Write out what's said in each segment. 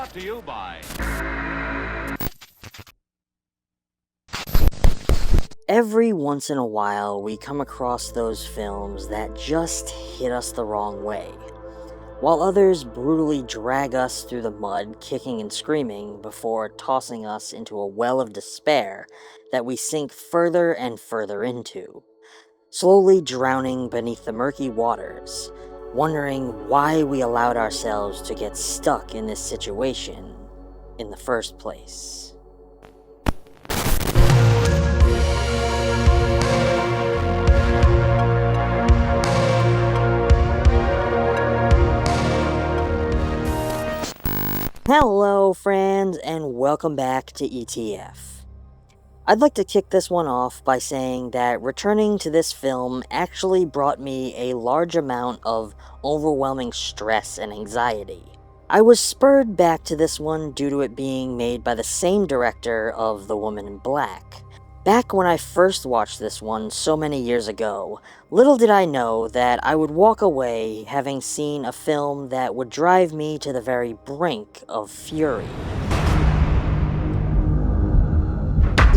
Brought to you by... Every once in a while, we come across those films that just hit us the wrong way, while others brutally drag us through the mud, kicking and screaming, before tossing us into a well of despair that we sink further and further into, slowly drowning beneath the murky waters, wondering why we allowed ourselves to get stuck in this situation in the first place. Hello friends, and welcome back to ETF. I'd like to kick this one off by saying that returning to this film actually brought me a large amount of overwhelming stress and anxiety. I was spurred back to this one due to it being made by the same director of The Woman in Black. Back when I first watched this one so many years ago, little did I know that I would walk away having seen a film that would drive me to the very brink of fury.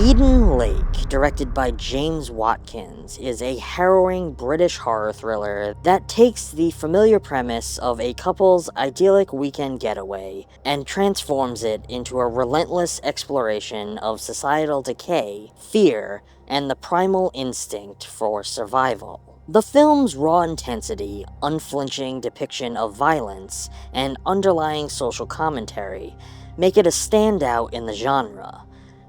Eden Lake, directed by James Watkins, is a harrowing British horror thriller that takes the familiar premise of a couple's idyllic weekend getaway and transforms it into a relentless exploration of societal decay, fear, and the primal instinct for survival. The film's raw intensity, unflinching depiction of violence, and underlying social commentary make it a standout in the genre,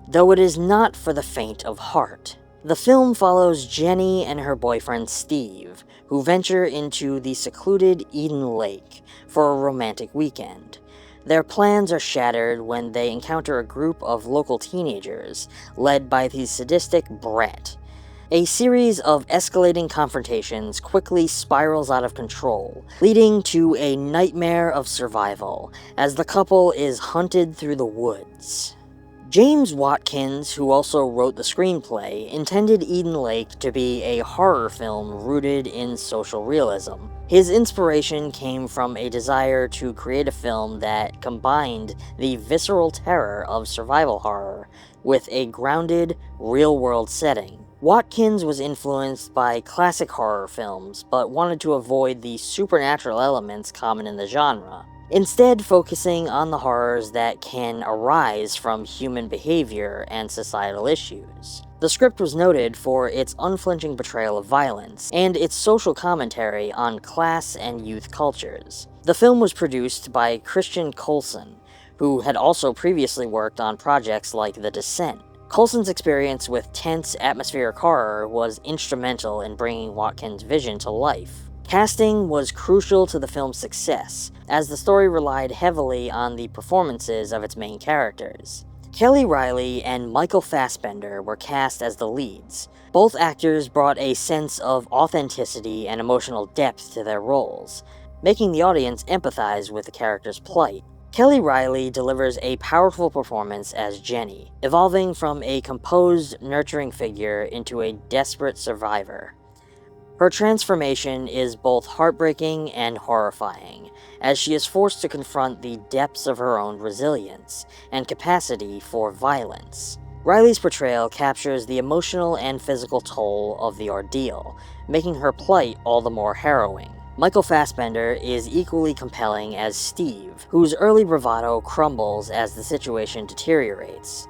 though it is not for the faint of heart. The film follows Jenny and her boyfriend Steve, who venture into the secluded Eden Lake for a romantic weekend. Their plans are shattered when they encounter a group of local teenagers, led by the sadistic Brett. A series of escalating confrontations quickly spirals out of control, leading to a nightmare of survival as the couple is hunted through the woods. James Watkins, who also wrote the screenplay, intended Eden Lake to be a horror film rooted in social realism. His inspiration came from a desire to create a film that combined the visceral terror of survival horror with a grounded, real-world setting. Watkins was influenced by classic horror films, but wanted to avoid the supernatural elements common in the genre, instead focusing on the horrors that can arise from human behavior and societal issues. The script was noted for its unflinching portrayal of violence, and its social commentary on class and youth cultures. The film was produced by Christian Coulson, who had also previously worked on projects like The Descent. Coulson's experience with tense, atmospheric horror was instrumental in bringing Watkins' vision to life. Casting was crucial to the film's success, as the story relied heavily on the performances of its main characters. Kelly Reilly and Michael Fassbender were cast as the leads. Both actors brought a sense of authenticity and emotional depth to their roles, making the audience empathize with the character's plight. Kelly Reilly delivers a powerful performance as Jenny, evolving from a composed, nurturing figure into a desperate survivor. Her transformation is both heartbreaking and horrifying, as she is forced to confront the depths of her own resilience and capacity for violence. Riley's portrayal captures the emotional and physical toll of the ordeal, making her plight all the more harrowing. Michael Fassbender is equally compelling as Steve, whose early bravado crumbles as the situation deteriorates.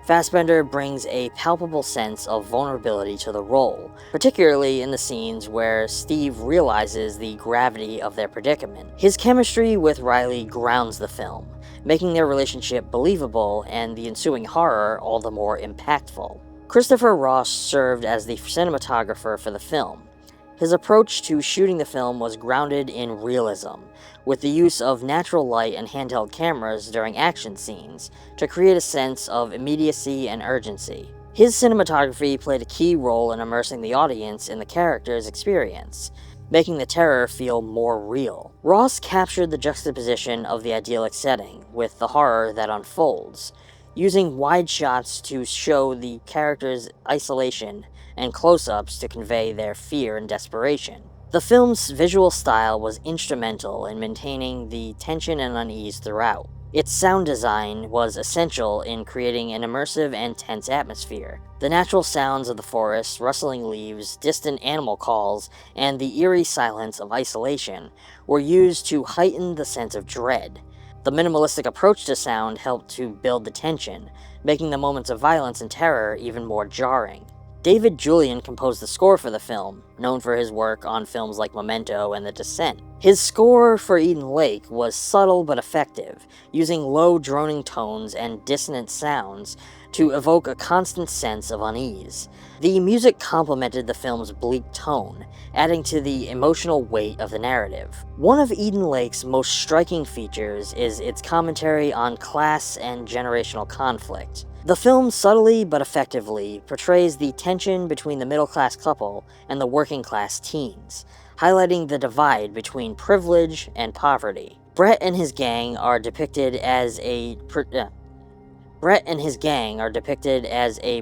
Fassbender brings a palpable sense of vulnerability to the role, particularly in the scenes where Steve realizes the gravity of their predicament. His chemistry with Riley grounds the film, making their relationship believable and the ensuing horror all the more impactful. Christopher Ross served as the cinematographer for the film. His approach to shooting the film was grounded in realism, with the use of natural light and handheld cameras during action scenes to create a sense of immediacy and urgency. His cinematography played a key role in immersing the audience in the character's experience, making the terror feel more real. Ross captured the juxtaposition of the idyllic setting with the horror that unfolds, using wide shots to show the character's isolation and close-ups to convey their fear and desperation. The film's visual style was instrumental in maintaining the tension and unease throughout. Its sound design was essential in creating an immersive and tense atmosphere. The natural sounds of the forest, rustling leaves, distant animal calls, and the eerie silence of isolation were used to heighten the sense of dread. The minimalistic approach to sound helped to build the tension, making the moments of violence and terror even more jarring. David Julian composed the score for the film, known for his work on films like Memento and The Descent. His score for Eden Lake was subtle but effective, using low droning tones and dissonant sounds to evoke a constant sense of unease. The music complemented the film's bleak tone, adding to the emotional weight of the narrative. One of Eden Lake's most striking features is its commentary on class and generational conflict. The film subtly but effectively portrays the tension between the middle-class couple and the working-class teens, highlighting the divide between privilege and poverty. Brett and his gang are depicted as a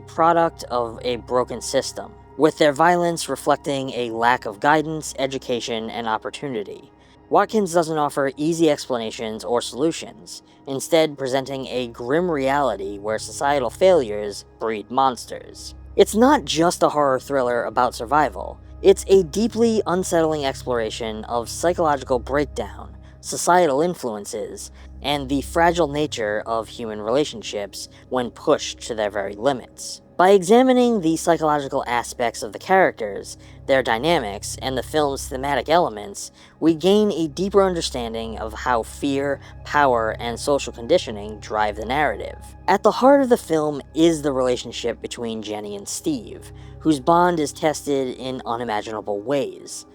product of a broken system, with their violence reflecting a lack of guidance, education, and opportunity. Watkins doesn't offer easy explanations or solutions, instead presenting a grim reality where societal failures breed monsters. It's not just a horror thriller about survival, it's a deeply unsettling exploration of psychological breakdown, societal influences, and the fragile nature of human relationships when pushed to their very limits. By examining the psychological aspects of the characters, their dynamics, and the film's thematic elements, we gain a deeper understanding of how fear, power, and social conditioning drive the narrative. At the heart of the film is the relationship between Jenny and Steve, whose bond is tested in unimaginable ways.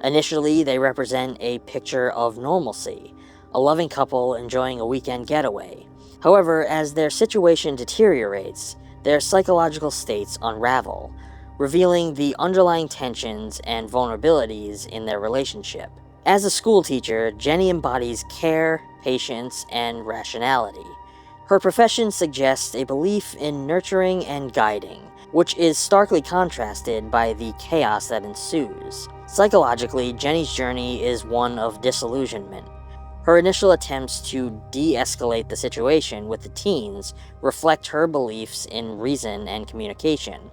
Initially, they represent a picture of normalcy, a loving couple enjoying a weekend getaway. However, as their situation deteriorates, their psychological states unravel, revealing the underlying tensions and vulnerabilities in their relationship. As a schoolteacher, Jenny embodies care, patience, and rationality. Her profession suggests a belief in nurturing and guiding, which is starkly contrasted by the chaos that ensues. Psychologically, Jenny's journey is one of disillusionment. Her initial attempts to de-escalate the situation with the teens reflect her beliefs in reason and communication.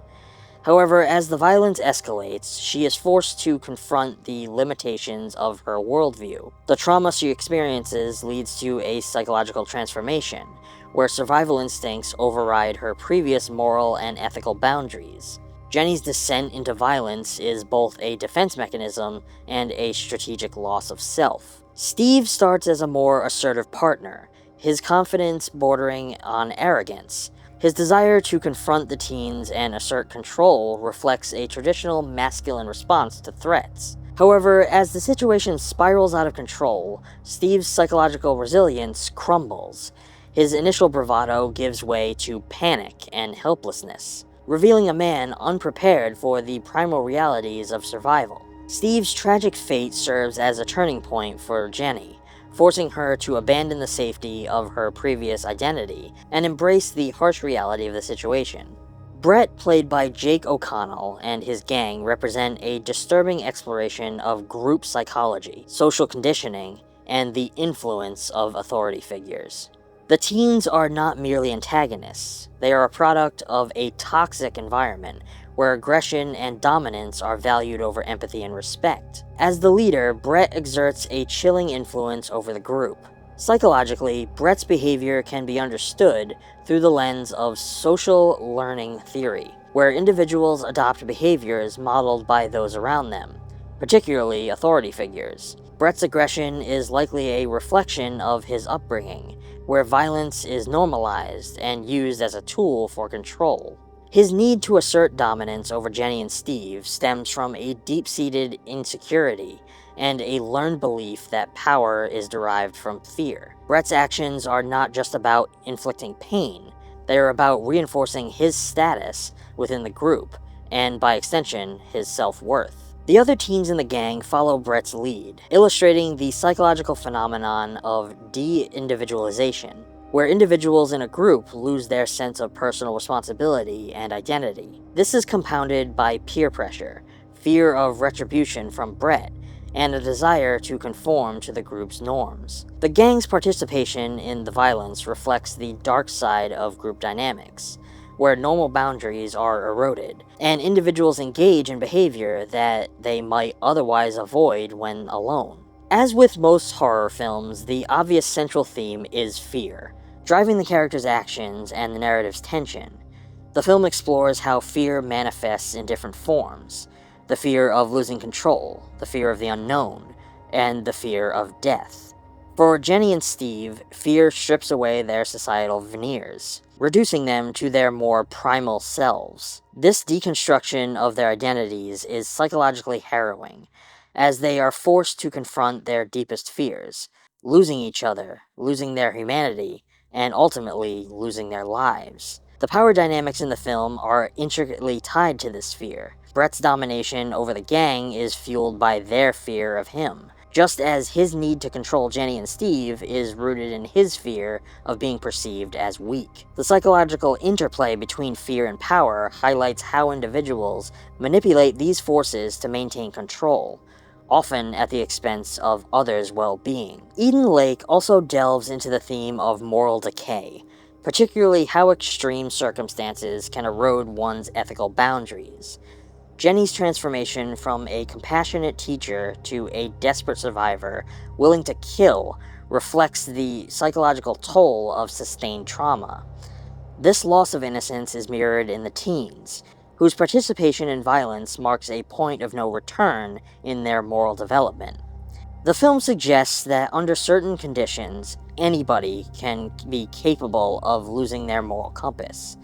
However, as the violence escalates, she is forced to confront the limitations of her worldview. The trauma she experiences leads to a psychological transformation, where survival instincts override her previous moral and ethical boundaries. Jenny's descent into violence is both a defense mechanism and a strategic loss of self. Steve starts as a more assertive partner, his confidence bordering on arrogance. His desire to confront the teens and assert control reflects a traditional masculine response to threats. However, as the situation spirals out of control, Steve's psychological resilience crumbles. His initial bravado gives way to panic and helplessness, revealing a man unprepared for the primal realities of survival. Steve's tragic fate serves as a turning point for Jenny, forcing her to abandon the safety of her previous identity and embrace the harsh reality of the situation. Brett, played by Jake O'Connell, and his gang represent a disturbing exploration of group psychology, social conditioning, and the influence of authority figures. The teens are not merely antagonists, they are a product of a toxic environment where aggression and dominance are valued over empathy and respect. As the leader, Brett exerts a chilling influence over the group. Psychologically, Brett's behavior can be understood through the lens of social learning theory, where individuals adopt behaviors modeled by those around them, particularly authority figures. Brett's aggression is likely a reflection of his upbringing, where violence is normalized and used as a tool for control. His need to assert dominance over Jenny and Steve stems from a deep-seated insecurity and a learned belief that power is derived from fear. Brett's actions are not just about inflicting pain, they are about reinforcing his status within the group, and by extension, his self-worth. The other teens in the gang follow Brett's lead, illustrating the psychological phenomenon of de-individualization, where individuals in a group lose their sense of personal responsibility and identity. This is compounded by peer pressure, fear of retribution from Brett, and a desire to conform to the group's norms. The gang's participation in the violence reflects the dark side of group dynamics, where normal boundaries are eroded, and individuals engage in behavior that they might otherwise avoid when alone. As with most horror films, the obvious central theme is fear, driving the characters' actions and the narrative's tension. The film explores how fear manifests in different forms: the fear of losing control, the fear of the unknown, and the fear of death. For Jenny and Steve, fear strips away their societal veneers, reducing them to their more primal selves. This deconstruction of their identities is psychologically harrowing, as they are forced to confront their deepest fears, losing each other, losing their humanity, and ultimately losing their lives. The power dynamics in the film are intricately tied to this fear. Brett's domination over the gang is fueled by their fear of him, just as his need to control Jenny and Steve is rooted in his fear of being perceived as weak. The psychological interplay between fear and power highlights how individuals manipulate these forces to maintain control, often at the expense of others' well-being. Eden Lake also delves into the theme of moral decay, particularly how extreme circumstances can erode one's ethical boundaries. Jenny's transformation from a compassionate teacher to a desperate survivor willing to kill reflects the psychological toll of sustained trauma. This loss of innocence is mirrored in the teens, whose participation in violence marks a point of no return in their moral development. The film suggests that under certain conditions, anybody can be capable of losing their moral compass,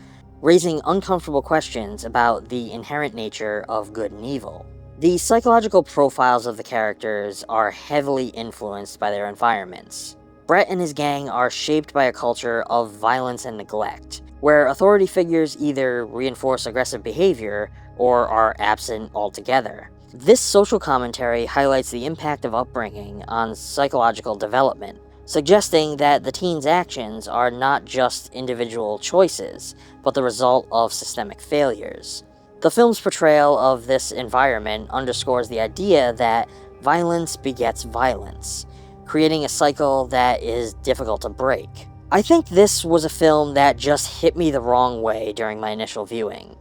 raising uncomfortable questions about the inherent nature of good and evil. The psychological profiles of the characters are heavily influenced by their environments. Brett and his gang are shaped by a culture of violence and neglect, where authority figures either reinforce aggressive behavior or are absent altogether. This social commentary highlights the impact of upbringing on psychological development, suggesting that the teens' actions are not just individual choices, but the result of systemic failures. The film's portrayal of this environment underscores the idea that violence begets violence, creating a cycle that is difficult to break. I think this was a film that just hit me the wrong way during my initial viewing.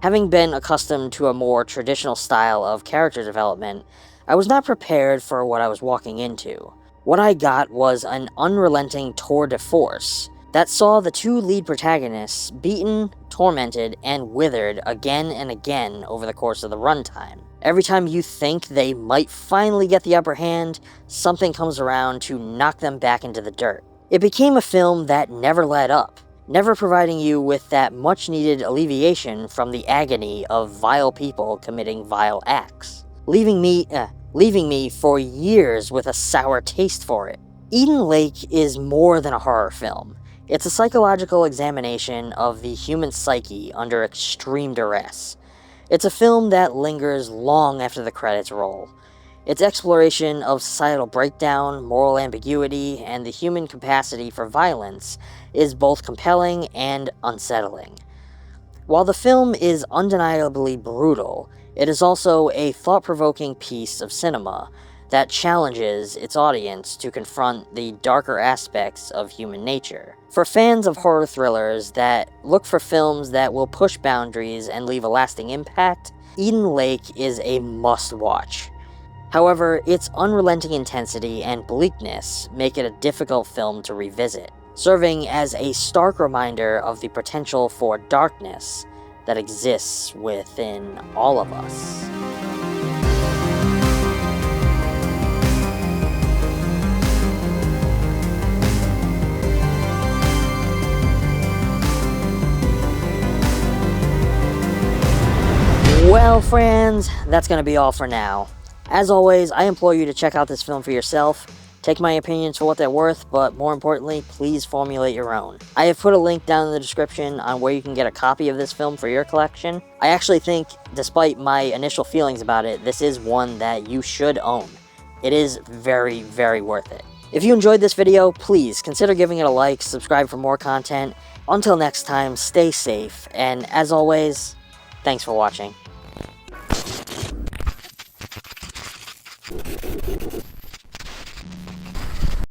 Having been accustomed to a more traditional style of character development, I was not prepared for what I was walking into. What I got was an unrelenting tour de force that saw the two lead protagonists beaten, tormented, and withered again and again over the course of the runtime. Every time you think they might finally get the upper hand, something comes around to knock them back into the dirt. It became a film that never let up, never providing you with that much-needed alleviation from the agony of vile people committing vile acts, leaving me for years with a sour taste for it. Eden Lake is more than a horror film. It's a psychological examination of the human psyche under extreme duress. It's a film that lingers long after the credits roll. Its exploration of societal breakdown, moral ambiguity, and the human capacity for violence is both compelling and unsettling. While the film is undeniably brutal, it is also a thought-provoking piece of cinema that challenges its audience to confront the darker aspects of human nature. For fans of horror thrillers that look for films that will push boundaries and leave a lasting impact, Eden Lake is a must-watch. However, its unrelenting intensity and bleakness make it a difficult film to revisit, serving as a stark reminder of the potential for darkness that exists within all of us. Well, friends, that's going to be all for now. As always, I implore you to check out this film for yourself. Take my opinions for what they're worth, but more importantly, please formulate your own. I have put a link down in the description on where you can get a copy of this film for your collection. I actually think, despite my initial feelings about it, this is one that you should own. It is very, very worth it. If you enjoyed this video, please consider giving it a like, subscribe for more content. Until next time, stay safe, and as always, thanks for watching.